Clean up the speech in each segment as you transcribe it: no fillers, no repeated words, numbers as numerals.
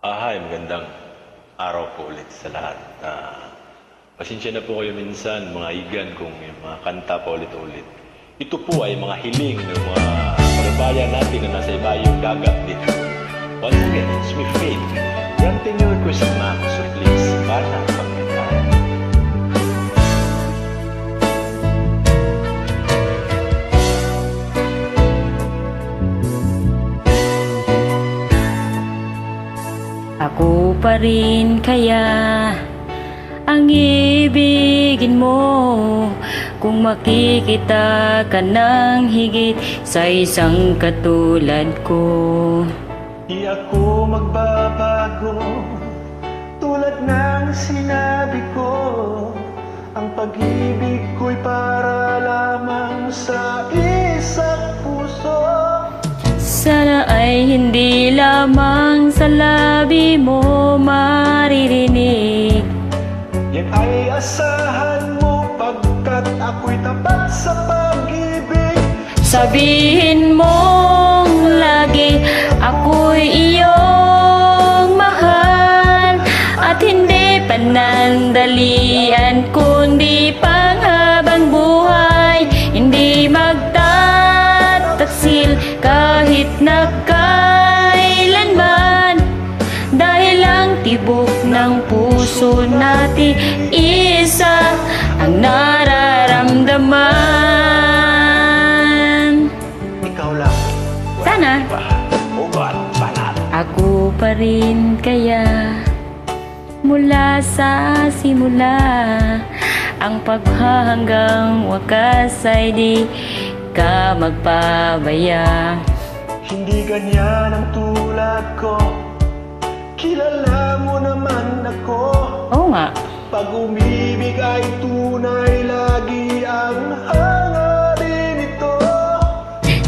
Hi, magandang araw po ulit sa lahat. Pasensya na po kayo minsan, mga igan, kung yung mga kanta pa ulit-ulit. Ito po ay mga hiling ng mga kababayan natin na nasa ibayong dagat dito. Once again, it's me, Faith. Granting your request, ma'am. So please, bata, pagkitahan. Ako pa rin kaya ang ibigin mo kung makikita ka ng higit sa isang katulad ko. Di ako magbabago tulad ng sinabi ko. Ang pag-ibig ko'y para lamang sa isang puso. Sana ay hindi lamang sa labi mo maririnig. Yan ay asahan mo pagkat ako'y tapat sa pag-ibig. Sabihin mong lagi ako'y iyong mahal, at hindi panandalian kundi panghabang buhay. Hindi magtataksil kahit na kailanman, dahil ang tibok ng puso natin isa ang nararamdaman. Ikaw lang. Sana Ugat, banat. ako pa rin kaya mula sa simula, ang paghahanggang wakas ay di ka magpabaya. Hindi ganyan ang tulad ko. Kilala mo naman ako. Oo nga. Pag umibig ay tunay, lagi ang hangarin ito.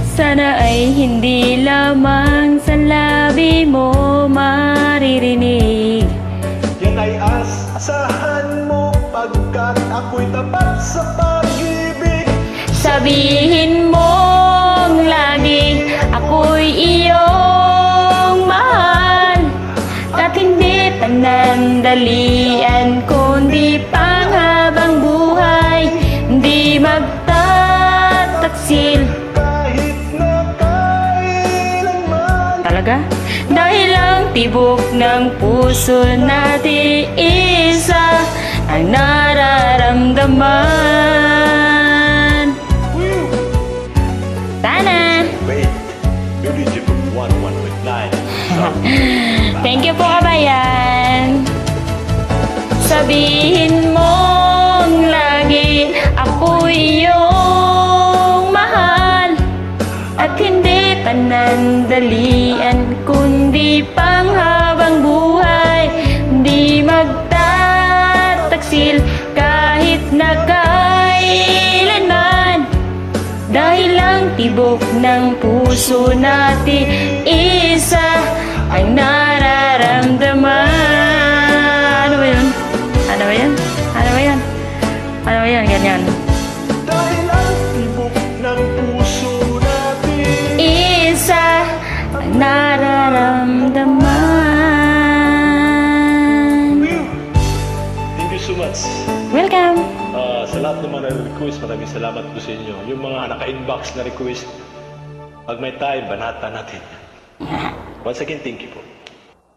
Sana ay hindi lamang sa labi mo maririnig. Yan ay asahan mo pagkat ako'y tapat sa pag-ibig. Sabihin mong lagi ako'y iyong mahal, at hindi panandalian kundi panghabang buhay. Hindi magtataksil Kahit na kailanman. talaga, dahil ang tibok ng puso natin isa ang nararamdaman. Sana. Wait, you did you put 1119. Thank you po, kabayan. Sabihin mong lagi ako'y iyong mahal, at hindi panandalian kundi panghabang buhay. Hindi magtataksil kahit na kailanman, dahil ang tibok ng puso natin isa ang nararamdaman. Ano ba yun? Ano ba yan? Ano ba yan? Ano ba yan? Ganyan. Dahil ang tibok ng puso natin. Isa ang nararamdaman. Thank you so much. Welcome! Sa lahat ng mga request, maraming salamat po sa inyo. Yung mga naka-inbox na request, pag may time, banata natin. Once again, thank you po.